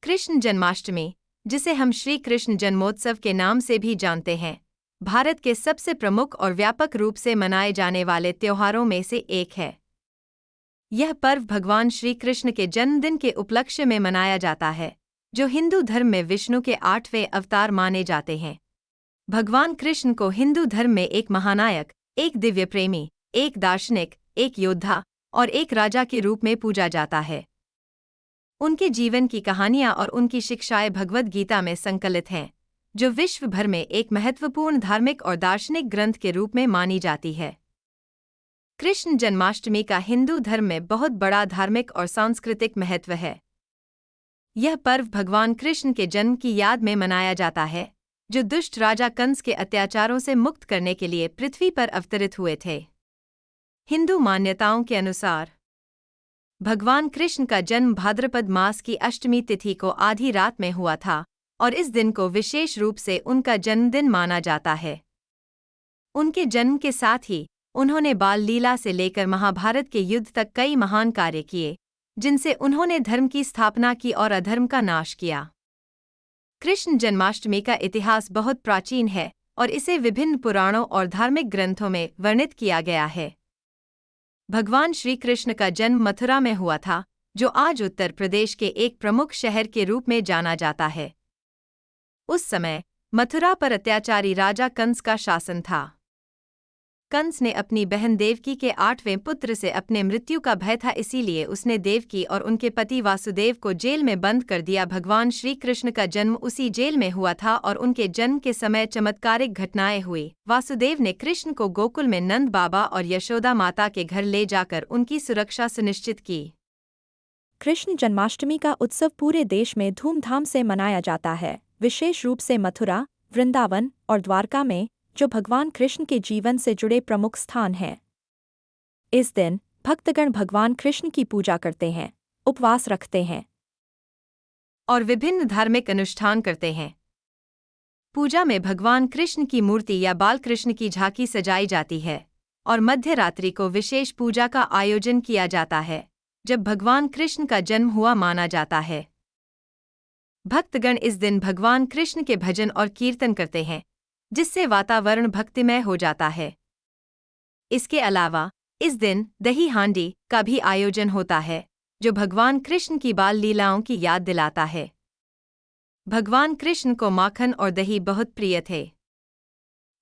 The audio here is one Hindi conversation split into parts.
कृष्ण जन्माष्टमी, जिसे हम श्री कृष्ण जन्मोत्सव के नाम से भी जानते हैं, भारत के सबसे प्रमुख और व्यापक रूप से मनाए जाने वाले त्योहारों में से एक है। यह पर्व भगवान श्री कृष्ण के जन्मदिन के उपलक्ष्य में मनाया जाता है, जो हिंदू धर्म में विष्णु के 8वें अवतार माने जाते हैं। भगवान कृष्ण को हिंदू धर्म में एक महानायक, एक दिव्य प्रेमी, एक दार्शनिक, एक योद्धा और एक राजा के रूप में पूजा जाता है। उनके जीवन की कहानियां और उनकी शिक्षाएं भगवद गीता में संकलित हैं, जो विश्व भर में एक महत्वपूर्ण धार्मिक और दार्शनिक ग्रंथ के रूप में मानी जाती है। कृष्ण जन्माष्टमी का हिंदू धर्म में बहुत बड़ा धार्मिक और सांस्कृतिक महत्व है। यह पर्व भगवान कृष्ण के जन्म की याद में मनाया जाता है, जो दुष्ट राजा कंस के अत्याचारों से मुक्त करने के लिए पृथ्वी पर अवतरित हुए थे। हिंदू मान्यताओं के अनुसार भगवान कृष्ण का जन्म भाद्रपद मास की अष्टमी तिथि को आधी रात में हुआ था और इस दिन को विशेष रूप से उनका जन्मदिन माना जाता है। उनके जन्म के साथ ही उन्होंने बाल लीला से लेकर महाभारत के युद्ध तक कई महान कार्य किए, जिनसे उन्होंने धर्म की स्थापना की और अधर्म का नाश किया। कृष्ण जन्माष्टमी का इतिहास बहुत प्राचीन है और इसे विभिन्न पुराणों और धार्मिक ग्रंथों में वर्णित किया गया है। भगवान श्री कृष्ण का जन्म मथुरा में हुआ था, जो आज उत्तर प्रदेश के एक प्रमुख शहर के रूप में जाना जाता है। उस समय मथुरा पर अत्याचारी राजा कंस का शासन था। कंस ने अपनी बहन देवकी के 8वें पुत्र से अपने मृत्यु का भय था, इसीलिए उसने देवकी और उनके पति वासुदेव को जेल में बंद कर दिया। भगवान श्री कृष्ण का जन्म उसी जेल में हुआ था और उनके जन्म के समय चमत्कारिक घटनाएं हुई। वासुदेव ने कृष्ण को गोकुल में नंद बाबा और यशोदा माता के घर ले जाकर उनकी सुरक्षा सुनिश्चित की। कृष्ण जन्माष्टमी का उत्सव पूरे देश में धूमधाम से मनाया जाता है, विशेष रूप से मथुरा, वृंदावन और द्वारका में, जो भगवान कृष्ण के जीवन से जुड़े प्रमुख स्थान हैं। इस दिन भक्तगण भगवान कृष्ण की पूजा करते हैं, उपवास रखते हैं और विभिन्न धार्मिक अनुष्ठान करते हैं। पूजा में भगवान कृष्ण की मूर्ति या बाल कृष्ण की झांकी सजाई जाती है और मध्य रात्रि को विशेष पूजा का आयोजन किया जाता है, जब भगवान कृष्ण का जन्म हुआ माना जाता है। भक्तगण इस दिन भगवान कृष्ण के भजन और कीर्तन करते हैं, जिससे वातावरण भक्तिमय हो जाता है। इसके अलावा इस दिन दही हांडी का भी आयोजन होता है, जो भगवान कृष्ण की बाल लीलाओं की याद दिलाता है। भगवान कृष्ण को माखन और दही बहुत प्रिय थे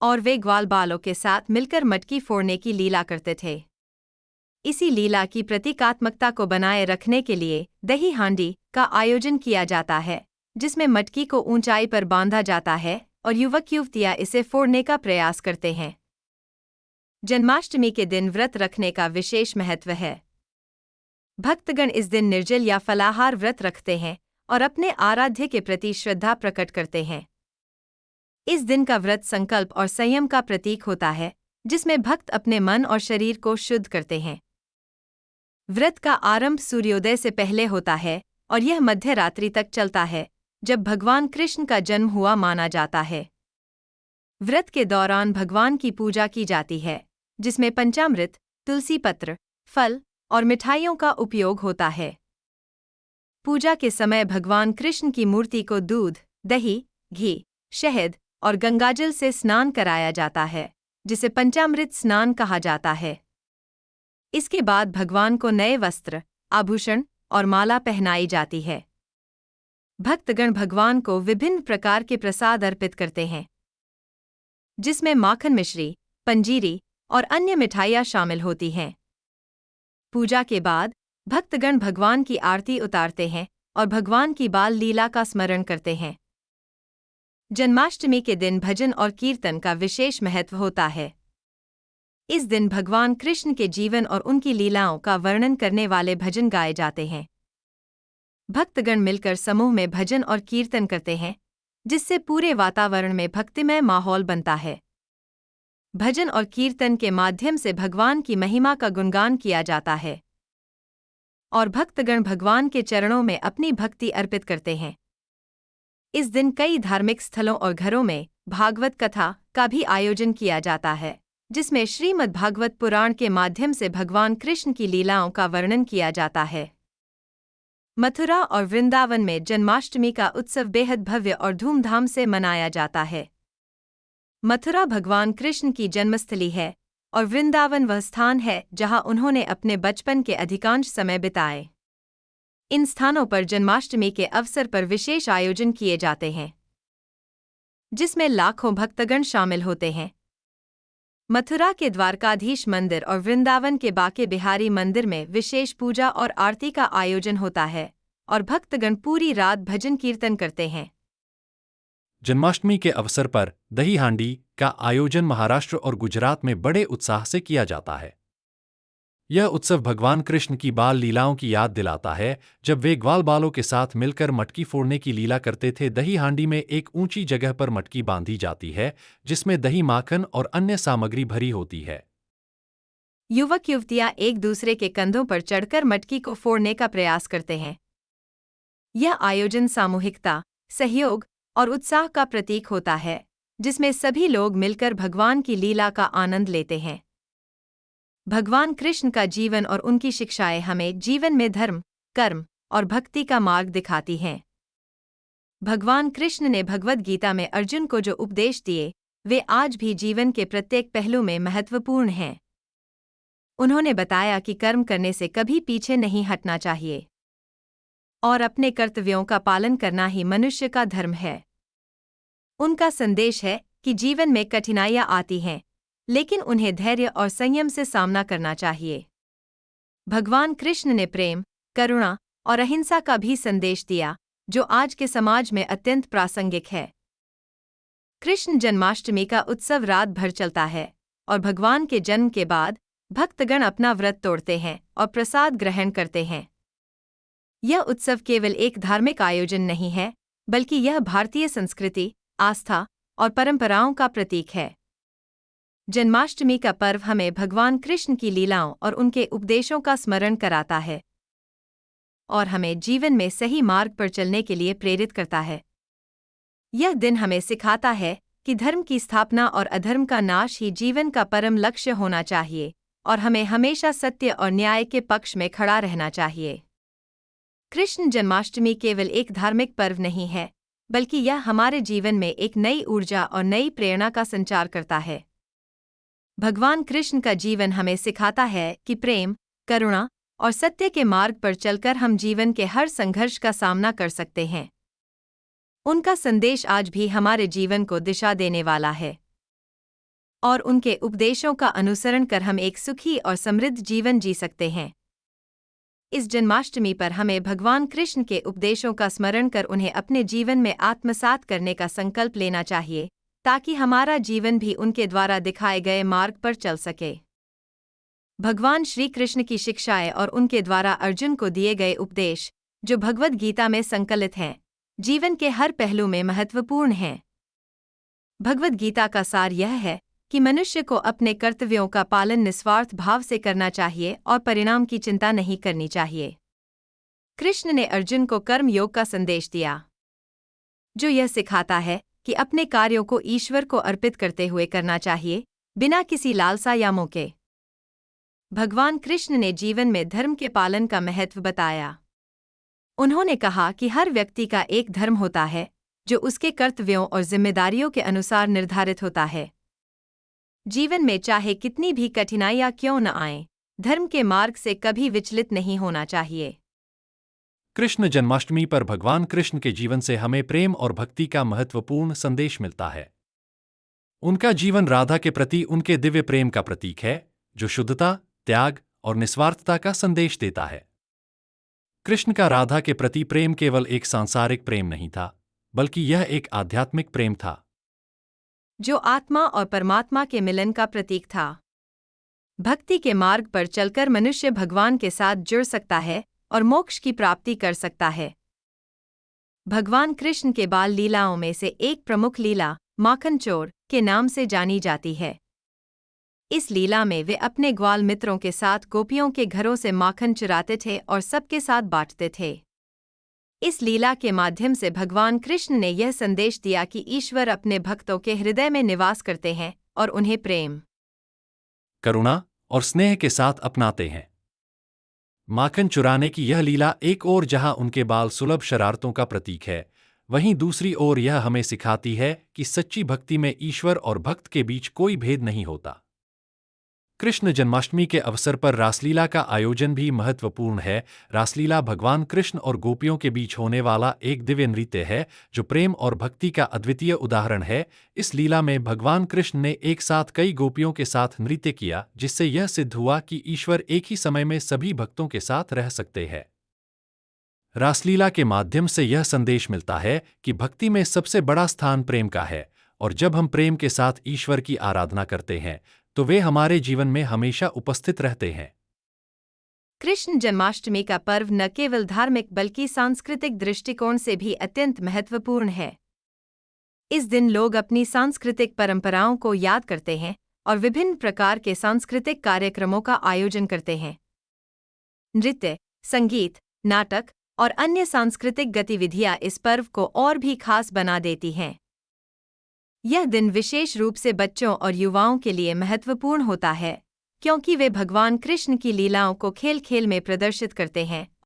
और वे ग्वाल बालों के साथ मिलकर मटकी फोड़ने की लीला करते थे। इसी लीला की प्रतीकात्मकता को बनाए रखने के लिए दही हांडी का आयोजन किया जाता है, जिसमें मटकी को ऊंचाई पर बांधा जाता है और युवक युवतियां इसे फोड़ने का प्रयास करते हैं। जन्माष्टमी के दिन व्रत रखने का विशेष महत्व है। भक्तगण इस दिन निर्जल या फलाहार व्रत रखते हैं और अपने आराध्य के प्रति श्रद्धा प्रकट करते हैं। इस दिन का व्रत संकल्प और संयम का प्रतीक होता है, जिसमें भक्त अपने मन और शरीर को शुद्ध करते हैं। व्रत का आरंभ सूर्योदय से पहले होता है और यह मध्य रात्रि तक चलता है, जब भगवान कृष्ण का जन्म हुआ माना जाता है। व्रत के दौरान भगवान की पूजा की जाती है, जिसमें पंचामृत, तुलसी पत्र, फल और मिठाइयों का उपयोग होता है। पूजा के समय भगवान कृष्ण की मूर्ति को दूध, दही, घी, शहद और गंगाजल से स्नान कराया जाता है, जिसे पंचामृत स्नान कहा जाता है। इसके बाद भगवान को नए वस्त्र, आभूषण और माला पहनाई जाती है। भक्तगण भगवान को विभिन्न प्रकार के प्रसाद अर्पित करते हैं, जिसमें माखन मिश्री, पंजीरी और अन्य मिठाइयाँ शामिल होती हैं। पूजा के बाद भक्तगण भगवान की आरती उतारते हैं और भगवान की बाल लीला का स्मरण करते हैं। जन्माष्टमी के दिन भजन और कीर्तन का विशेष महत्व होता है। इस दिन भगवान कृष्ण के जीवन और उनकी लीलाओं का वर्णन करने वाले भजन गाए जाते हैं। भक्तगण मिलकर समूह में भजन और कीर्तन करते हैं, जिससे पूरे वातावरण में भक्तिमय माहौल बनता है। भजन और कीर्तन के माध्यम से भगवान की महिमा का गुणगान किया जाता है और भक्तगण भगवान के चरणों में अपनी भक्ति अर्पित करते हैं। इस दिन कई धार्मिक स्थलों और घरों में भागवत कथा का भी आयोजन किया जाता है, जिसमें श्रीमद् भागवत पुराण के माध्यम से भगवान कृष्ण की लीलाओं का वर्णन किया जाता है। मथुरा और वृंदावन में जन्माष्टमी का उत्सव बेहद भव्य और धूमधाम से मनाया जाता है। मथुरा भगवान कृष्ण की जन्मस्थली है और वृंदावन वह स्थान है जहां उन्होंने अपने बचपन के अधिकांश समय बिताए। इन स्थानों पर जन्माष्टमी के अवसर पर विशेष आयोजन किए जाते हैं, जिसमें लाखों भक्तगण शामिल होते हैं। मथुरा के द्वारकाधीश मंदिर और वृंदावन के बाके बिहारी मंदिर में विशेष पूजा और आरती का आयोजन होता है और भक्तगण पूरी रात भजन कीर्तन करते हैं। जन्माष्टमी के अवसर पर दही हांडी का आयोजन महाराष्ट्र और गुजरात में बड़े उत्साह से किया जाता है। यह उत्सव भगवान कृष्ण की बाल लीलाओं की याद दिलाता है, जब वे ग्वाल बालों के साथ मिलकर मटकी फोड़ने की लीला करते थे। दही हांडी में एक ऊंची जगह पर मटकी बांधी जाती है, जिसमें दही, माखन और अन्य सामग्री भरी होती है। युवक युवतियां एक दूसरे के कंधों पर चढ़कर मटकी को फोड़ने का प्रयास करते हैं। यह आयोजन सामूहिकता, सहयोग और उत्साह का प्रतीक होता है, जिसमें सभी लोग मिलकर भगवान की लीला का आनंद लेते हैं। भगवान कृष्ण का जीवन और उनकी शिक्षाएं हमें जीवन में धर्म, कर्म और भक्ति का मार्ग दिखाती हैं। भगवान कृष्ण ने भगवद गीता में अर्जुन को जो उपदेश दिए, वे आज भी जीवन के प्रत्येक पहलू में महत्वपूर्ण हैं। उन्होंने बताया कि कर्म करने से कभी पीछे नहीं हटना चाहिए और अपने कर्तव्यों का पालन करना ही मनुष्य का धर्म है। उनका संदेश है कि जीवन में कठिनाइयां आती हैं, लेकिन उन्हें धैर्य और संयम से सामना करना चाहिए। भगवान कृष्ण ने प्रेम, करुणा और अहिंसा का भी संदेश दिया, जो आज के समाज में अत्यंत प्रासंगिक है। कृष्ण जन्माष्टमी का उत्सव रात भर चलता है और भगवान के जन्म के बाद भक्तगण अपना व्रत तोड़ते हैं और प्रसाद ग्रहण करते हैं। यह उत्सव केवल एक धार्मिक आयोजन नहीं है, बल्कि यह भारतीय संस्कृति, आस्था और परंपराओं का प्रतीक है। जन्माष्टमी का पर्व हमें भगवान कृष्ण की लीलाओं और उनके उपदेशों का स्मरण कराता है और हमें जीवन में सही मार्ग पर चलने के लिए प्रेरित करता है। यह दिन हमें सिखाता है कि धर्म की स्थापना और अधर्म का नाश ही जीवन का परम लक्ष्य होना चाहिए और हमें हमेशा सत्य और न्याय के पक्ष में खड़ा रहना चाहिए। कृष्ण जन्माष्टमी केवल एक धार्मिक पर्व नहीं है, बल्कि यह हमारे जीवन में एक नई ऊर्जा और नई प्रेरणा का संचार करता है। भगवान कृष्ण का जीवन हमें सिखाता है कि प्रेम, करुणा और सत्य के मार्ग पर चलकर हम जीवन के हर संघर्ष का सामना कर सकते हैं। उनका संदेश आज भी हमारे जीवन को दिशा देने वाला है और उनके उपदेशों का अनुसरण कर हम एक सुखी और समृद्ध जीवन जी सकते हैं। इस जन्माष्टमी पर हमें भगवान कृष्ण के उपदेशों का स्मरण कर उन्हें अपने जीवन में आत्मसात करने का संकल्प लेना चाहिए, ताकि हमारा जीवन भी उनके द्वारा दिखाए गए मार्ग पर चल सके। भगवान श्री कृष्ण की शिक्षाएं और उनके द्वारा अर्जुन को दिए गए उपदेश, जो भगवद गीता में संकलित हैं, जीवन के हर पहलू में महत्वपूर्ण हैं। भगवद गीता का सार यह है कि मनुष्य को अपने कर्तव्यों का पालन निस्वार्थ भाव से करना चाहिए और परिणाम की चिंता नहीं करनी चाहिए। कृष्ण ने अर्जुन को कर्म योग का संदेश दिया, जो यह सिखाता है कि अपने कार्यों को ईश्वर को अर्पित करते हुए करना चाहिए, बिना किसी लालसा या मोह के। भगवान कृष्ण ने जीवन में धर्म के पालन का महत्व बताया। उन्होंने कहा कि हर व्यक्ति का एक धर्म होता है, जो उसके कर्तव्यों और जिम्मेदारियों के अनुसार निर्धारित होता है। जीवन में चाहे कितनी भी कठिनाइयां क्यों न आएं, धर्म के मार्ग से कभी विचलित नहीं होना चाहिए। कृष्ण जन्माष्टमी पर भगवान कृष्ण के जीवन से हमें प्रेम और भक्ति का महत्वपूर्ण संदेश मिलता है। उनका जीवन राधा के प्रति उनके दिव्य प्रेम का प्रतीक है, जो शुद्धता, त्याग और निस्वार्थता का संदेश देता है। कृष्ण का राधा के प्रति प्रेम केवल एक सांसारिक प्रेम नहीं था, बल्कि यह एक आध्यात्मिक प्रेम था, जो आत्मा और परमात्मा के मिलन का प्रतीक था। भक्ति के मार्ग पर चलकर मनुष्य भगवान के साथ जुड़ सकता है और मोक्ष की प्राप्ति कर सकता है। भगवान कृष्ण के बाल लीलाओं में से एक प्रमुख लीला माखन चोर के नाम से जानी जाती है। इस लीला में वे अपने ग्वाल मित्रों के साथ गोपियों के घरों से माखन चुराते थे और सबके साथ बांटते थे। इस लीला के माध्यम से भगवान कृष्ण ने यह संदेश दिया कि ईश्वर अपने भक्तों के हृदय में निवास करते हैं और उन्हें प्रेम, करुणा और स्नेह के साथ अपनाते हैं। माखन चुराने की यह लीला एक ओर जहां उनके बाल सुलभ शरारतों का प्रतीक है, वहीं दूसरी ओर यह हमें सिखाती है कि सच्ची भक्ति में ईश्वर और भक्त के बीच कोई भेद नहीं होता। कृष्ण जन्माष्टमी के अवसर पर रासलीला का आयोजन भी महत्वपूर्ण है। रासलीला भगवान कृष्ण और गोपियों के बीच होने वाला एक दिव्य नृत्य है जो प्रेम और भक्ति का अद्वितीय उदाहरण है। इस लीला में भगवान कृष्ण ने एक साथ कई गोपियों के साथ नृत्य किया, जिससे यह सिद्ध हुआ कि ईश्वर एक ही समय में सभी भक्तों के साथ रह सकते हैं। रासलीला के माध्यम से यह संदेश मिलता है कि भक्ति में सबसे बड़ा स्थान प्रेम का है, और जब हम प्रेम के साथ ईश्वर की आराधना करते हैं तो वे हमारे जीवन में हमेशा उपस्थित रहते हैं। कृष्ण जन्माष्टमी का पर्व न केवल धार्मिक बल्कि सांस्कृतिक दृष्टिकोण से भी अत्यंत महत्वपूर्ण है। इस दिन लोग अपनी सांस्कृतिक परंपराओं को याद करते हैं और विभिन्न प्रकार के सांस्कृतिक कार्यक्रमों का आयोजन करते हैं। नृत्य, संगीत, नाटक और अन्य सांस्कृतिक गतिविधियां इस पर्व को और भी खास बना देती हैं। यह दिन विशेष रूप से बच्चों और युवाओं के लिए महत्वपूर्ण होता है, क्योंकि वे भगवान कृष्ण की लीलाओं को खेल खेल में प्रदर्शित करते हैं